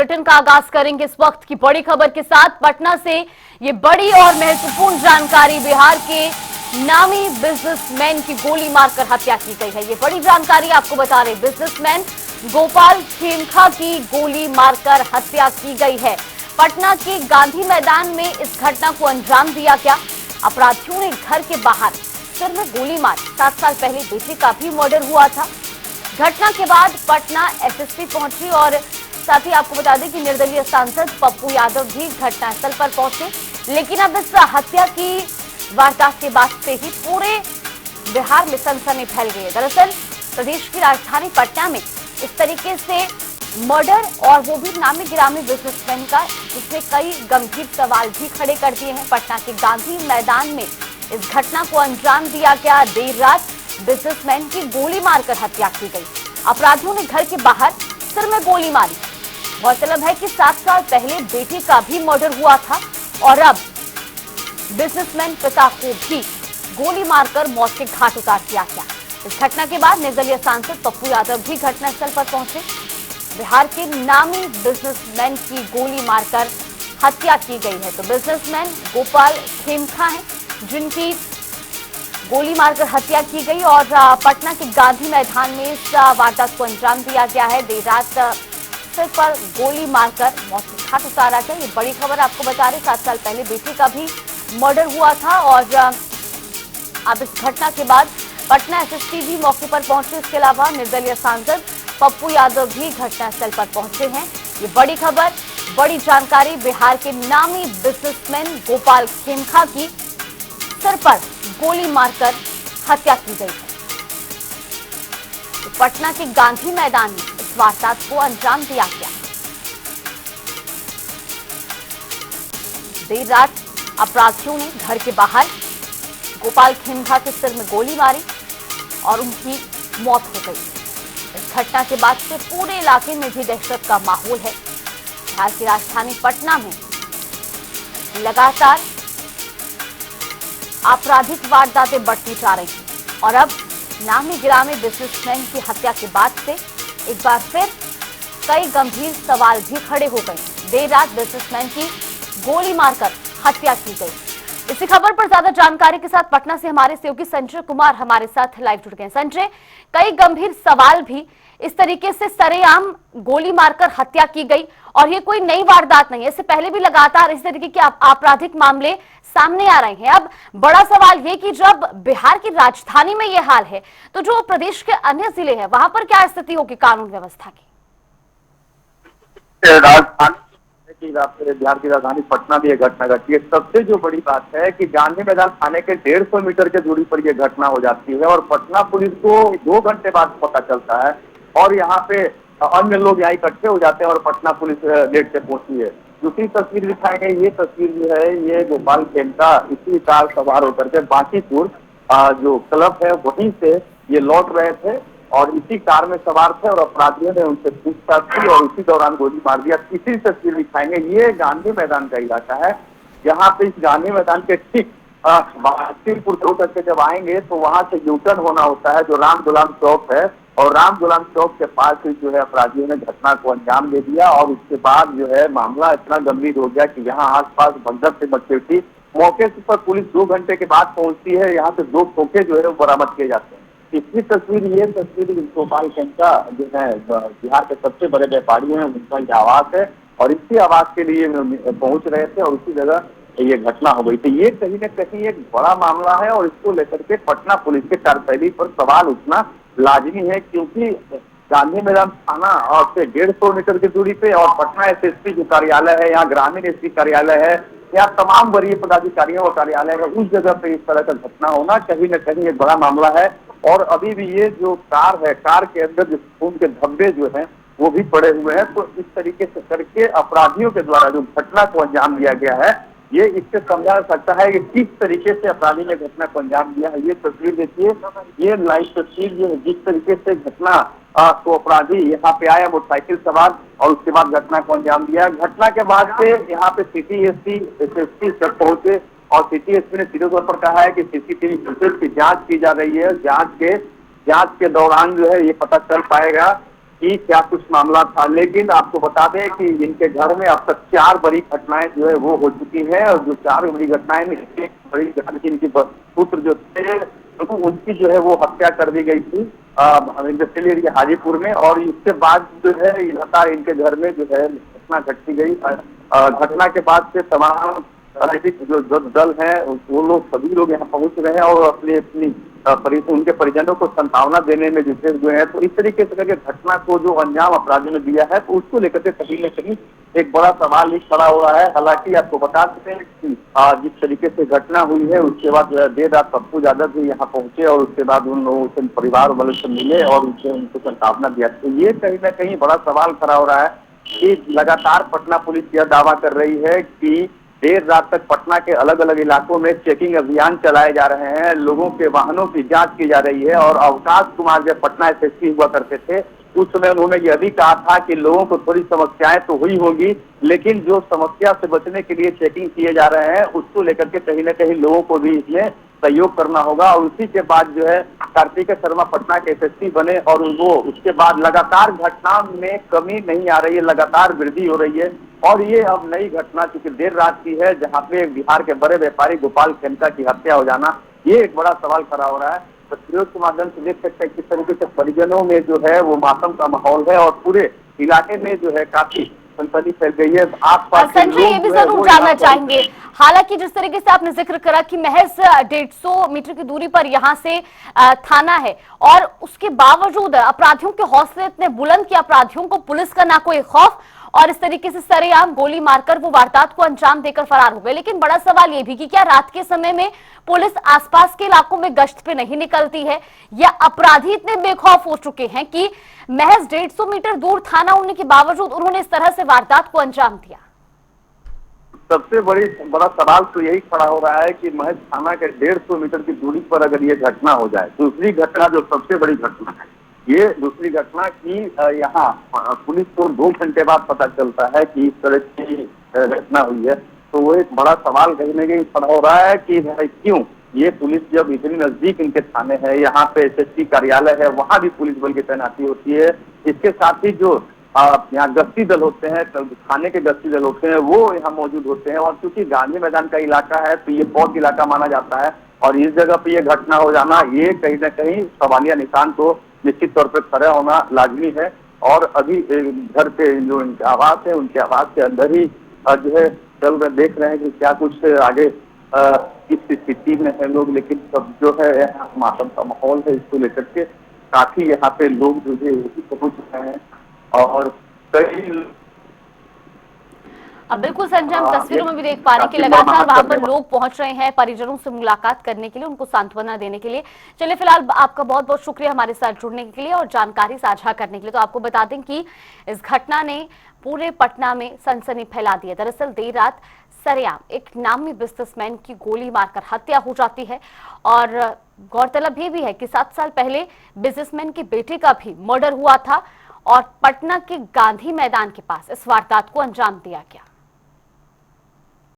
Bulletin का आगाज करेंगे इस वक्त की बड़ी खबर के साथ। पटना से ये बड़ी और महत्वपूर्ण जानकारी, बिहार के नामी बिजनेसमैन की गोली मारकर हत्या की गई है। ये बड़ी जानकारी आपको बता रहे, बिजनेसमैन गोपाल खेमका की गोली मारकर हत्या की गई है। पटना के गांधी मैदान में इस घटना को अंजाम दिया गया। अपराधियों ने घर के बाहर सिर में गोली मारी। 7 साल पहले बेटे का भी मर्डर हुआ था। घटना के बाद पटना एसएसपी पहुंची और साथ ही आपको बता दें कि निर्दलीय सांसद पप्पू यादव भी घटनास्थल पर पहुंचे। लेकिन अब इस हत्या की वारदात के बाद से ही पूरे बिहार में सनसनी फैल गई है। दरअसल प्रदेश की राजधानी पटना में इस तरीके से मर्डर, और वो भी नामी गिरामी बिजनेसमैन का, जिसमें कई गंभीर सवाल भी खड़े कर दिए हैं। पटना के गांधी मैदान में इस घटना को अंजाम दिया गया। देर रात बिजनेसमैन की गोली मारकर हत्या की गई। अपराधियों ने घर के बाहर सिर में गोली मारी। गौरतलब है कि 7 साल पहले बेटे का भी मर्डर हुआ था और अब बिजनेसमैन पिता को भी गोली मारकर मौत के घाट उतार दिया गया। इस घटना के बाद निर्दलीय सांसद पप्पू यादव भी घटनास्थल पर पहुंचे। बिहार के नामी बिजनेसमैन की गोली मारकर हत्या की गई है। तो बिजनेसमैन गोपाल खेमका है जिनकी गोली मारकर हत्या की गई और पटना के गांधी मैदान में इस वारदात को अंजाम दिया गया है। देर रात सिर पर गोली मारकर मौत के घाट उतारा गया। ये बड़ी खबर आपको बता रहे, 7 साल पहले बेटे का भी मर्डर हुआ था और अब इस घटना के बाद पटना एसएसपी भी मौके पर पहुंचे। इसके अलावा निर्दलीय सांसद पप्पू यादव भी घटनास्थल पर पहुंचे हैं। ये बड़ी खबर, बड़ी जानकारी, बिहार के नामी बिजनेसमैन गोपाल खेमका की सिर पर गोली मारकर हत्या की गई है। तो पटना के गांधी मैदान में इस वारदात को अंजाम दिया गया। देर रात अपराधियों ने घर के बाहर गोपाल खेमका के सिर में गोली मारी और उनकी मौत हो गई। इस घटना के बाद से पूरे इलाके में भी दहशत का माहौल है। बिहार की राजधानी पटना में लगातार आपराधिक वारदातें बढ़ती जा रही हैं और अब नामी गिरामी बिजनेसमैन की हत्या के बाद से एक बार फिर कई गंभीर सवाल भी खड़े हो गए। देर रात बिजनेसमैन की गोली मारकर हत्या की गई। इसी खबर पर ज्यादा जानकारी के साथ पटना से हमारे सहयोगी संजय कुमार हमारे साथ लाइव जुड़ गए। संजय, कई गंभीर सवाल भी, इस तरीके से सरेआम गोली मारकर हत्या की गई और ये कोई नई वारदात नहीं है। इससे पहले भी लगातार इस तरीके के आपराधिक मामले सामने आ रहे हैं। अब बड़ा सवाल ये कि जब बिहार की राजधानी में ये हाल है तो जो प्रदेश के अन्य जिले हैं वहां पर क्या स्थिति होगी कानून व्यवस्था की? बिहार की राजधानी पटना में यह घटना घटी है। सबसे जो बड़ी बात है कि गांधी मैदान थाने के 150 मीटर की दूरी पर यह घटना हो जाती है और पटना पुलिस को 2 घंटे बाद पता चलता है और यहाँ पे अन्य लोग यहाँ इकट्ठे हो जाते हैं और पटना पुलिस गेट से पहुंची है। दूसरी तस्वीर दिखाई गई, ये तस्वीर जो है ये गोपाल खेमका इसी कार सवार होकर के बांकीपुर जो क्लब है वहीं से ये लौट रहे थे और इसी कार में सवार थे और अपराधियों ने उनसे पूछताछ की और उसी दौरान गोली मार दिया। तीसरी तस्वीर दिखाएंगे, ये गांधी मैदान का इलाका है। यहाँ पे इस गांधी मैदान के ठीक बांकीपुर रोड करके जब आएंगे तो वहां से यूटर्न होना होता है जो राम गुलाम चौक है और राम गुलाम चौक के पास ही जो है अपराधियों ने घटना को अंजाम दे दिया और उसके बाद जो है मामला इतना गंभीर हो गया कि यहाँ आसपास भगदड़ से मची थी। मौके पर पुलिस 2 घंटे के बाद पहुंचती है। यहाँ से 2 खोखे जो है वो बरामद किए जाते हैं। इसकी तस्वीर, ये तस्वीर गोपाल खेमका जो है बिहार के सबसे बड़े व्यापारी हैं, उनका ये आवास है और इसी आवास के लिए पहुंच रहे थे और उसी जगह ये घटना हो गई थी। ये कहीं न कहीं एक बड़ा मामला है और इसको लेकर के पटना पुलिस के कार्यशैली पर सवाल उठना लाजमी है क्योंकि गांधी मैदान थाना और से 150 मीटर की दूरी पे और पटना एसएसपी जो कार्यालय है, यहाँ ग्रामीण एसपी कार्यालय है, यहाँ तमाम वरीय पदाधिकारियों का कार्यालय है, उस जगह पे इस तरह का घटना होना कहीं न कहीं एक बड़ा मामला है। और अभी भी ये जो कार है, कार के अंदर जो खून के धब्बे जो हैं वो भी पड़े हुए हैं। तो इस तरीके से करके अपराधियों के द्वारा जो घटना को अंजाम दिया गया है, ये इससे समझा जा सकता है कि किस तरीके से अपराधी ने घटना को अंजाम दिया है। ये तस्वीर देखिए, ये लाइव तस्वीर जो जिस तरीके से घटना को अपराधी यहाँ पे आया मोटरसाइकिल सवार और उसके बाद घटना को अंजाम दिया। घटना के बाद से यहाँ पे सिटी एसपी तक पहुंचे और सिटी एसपी ने सीधे तौर पर कहा है कि सीसीटीवी फुटेज की जांच की जा रही है। जांच के दौरान जो है ये पता चल पाएगा कि क्या कुछ मामला था, लेकिन आपको बता दें कि इनके घर में अब तक 4 बड़ी घटनाएं जो है वो हो चुकी है, और जो 4 बड़ी घटनाएं में एक बड़ी घटना की इनकी पुत्र जो थे उनकी जो है वो हत्या कर दी गई थी इंडस्ट्रियल एरिया हाजीपुर में, और इसके बाद जो है लगातार इनके घर में जो है घटना घटती गई। घटना के बाद से तमाम राजनीतिक जो दल है वो लोग सभी लोग यहाँ पहुंच रहे हैं और अपनी अपनी उनके परिजनों को सांत्वना देने में जुटे हुए हैं। तो इस तरीके से करके घटना को जो अंजाम अपराधियों ने दिया है तो उसको लेकर के कहीं न कहीं एक बड़ा सवाल ही खड़ा हो रहा है। हालांकि आपको बता देते हैं कि जिस तरीके से घटना हुई है उसके बाद देर रात पप्पू यादव भी यहाँ पहुंचे और उसके बाद उन लोगों से परिवार वालों से मिले और उनको सांत्वना दिया। तो ये कहीं न कहीं बड़ा सवाल खड़ा हो रहा है कि लगातार पटना पुलिस यह दावा कर रही है कि देर रात तक पटना के अलग अलग इलाकों में चेकिंग अभियान चलाए जा रहे हैं, लोगों के वाहनों की जांच की जा रही है। और अवकाश कुमार जब पटना एसएसपी हुआ करते थे उस समय उन्होंने यह भी कहा था कि लोगों को थोड़ी समस्याएं तो हुई होगी, लेकिन जो समस्या से बचने के लिए चेकिंग किए जा रहे हैं उसको लेकर के कहीं न कहीं लोगों को भी इसमें सहयोग करना होगा। और उसी के बाद जो है कार्तिकेय शर्मा पटना के एसएसपी बने और वो उसके बाद लगातार घटना में कमी नहीं आ रही है, लगातार वृद्धि हो रही है। और ये अब नई घटना चूंकि देर रात की है जहाँ पे बिहार के बड़े व्यापारी गोपाल खेमका की हत्या हो जाना, ये एक बड़ा सवाल खड़ा हो रहा है। तस्वीरों के माध्यम से देख सकते हैं किस तरीके से परिजनों में जो है वो मातम का माहौल है और पूरे इलाके में जो है काफी सनसनी फैल गई है। आसपास संजय ये भी जरूर जानना चाहेंगे, हालांकि जिस तरीके से आपने जिक्र करा कि महज 150 मीटर की दूरी पर यहाँ से थाना है और उसके बावजूद अपराधियों के हौसले इतने बुलंद कि अपराधियों को पुलिस का ना कोई खौफ और इस तरीके से सरेआम गोली मारकर वो वारदात को अंजाम देकर फरार हो गए। लेकिन बड़ा सवाल ये भी कि क्या रात के समय में पुलिस आसपास के इलाकों में गश्त पे नहीं निकलती है, या अपराधी इतने बेखौफ हो चुके हैं कि महज 150 मीटर दूर थाना होने के बावजूद उन्होंने इस तरह से वारदात को अंजाम दिया? सबसे बड़ा सवाल तो यही खड़ा हो रहा है कि महज थाना के 150 मीटर की दूरी पर अगर ये घटना हो जाए, दूसरी घटना जो सबसे बड़ी घटना है, ये दूसरी घटना की यहाँ पुलिस को 2 घंटे बाद पता चलता है कि इस तरह की घटना हुई है। तो वो एक बड़ा सवाल कहीं न कहीं खड़ा हो रहा है कि भाई क्यों ये पुलिस जब इतनी नजदीक इनके थाने है, यहाँ पे एसएसपी कार्यालय है, वहां भी पुलिस बल की तैनाती होती है। इसके साथ ही जो यहाँ गश्ती दल होते हैं, थाने के गश्ती दल होते हैं, वो यहाँ मौजूद होते हैं। और क्योंकि गांधी मैदान का इलाका है तो ये पौध इलाका माना जाता है और इस जगह पे ये घटना हो जाना, ये कहीं न कहीं सवालिया निशान को निश्चित तौर पर खड़ा होना लाजमी है। और अभी घर पे जो इनके आवास है उनके आवास के अंदर ही जो है चल रहे देख रहे हैं कि क्या कुछ आगे किस स्थिति में है लोग। लेकिन सब जो है यहाँ मातम का माहौल है, इसको लेकर के काफी यहाँ पे लोग जो है पहुंच रहे हैं और कई अब बिल्कुल संजय, हम तस्वीरों में भी देख पा रहे हैं कि लगातार वहां पर लोग पहुंच रहे हैं परिजनों से मुलाकात करने के लिए, उनको सांत्वना देने के लिए। चलिए फिलहाल आपका बहुत बहुत शुक्रिया हमारे साथ जुड़ने के लिए और जानकारी साझा करने के लिए। तो आपको बता दें कि इस घटना ने पूरे पटना में सनसनी फैला दी है। दरअसल देर रात सरेआम एक नामी बिजनेसमैन की गोली मारकर हत्या हो जाती है और गौरतलब ये भी है कि 7 साल पहले बिजनेसमैन के बेटे का भी मर्डर हुआ था और पटना के गांधी मैदान के पास इस वारदात को अंजाम दिया गया।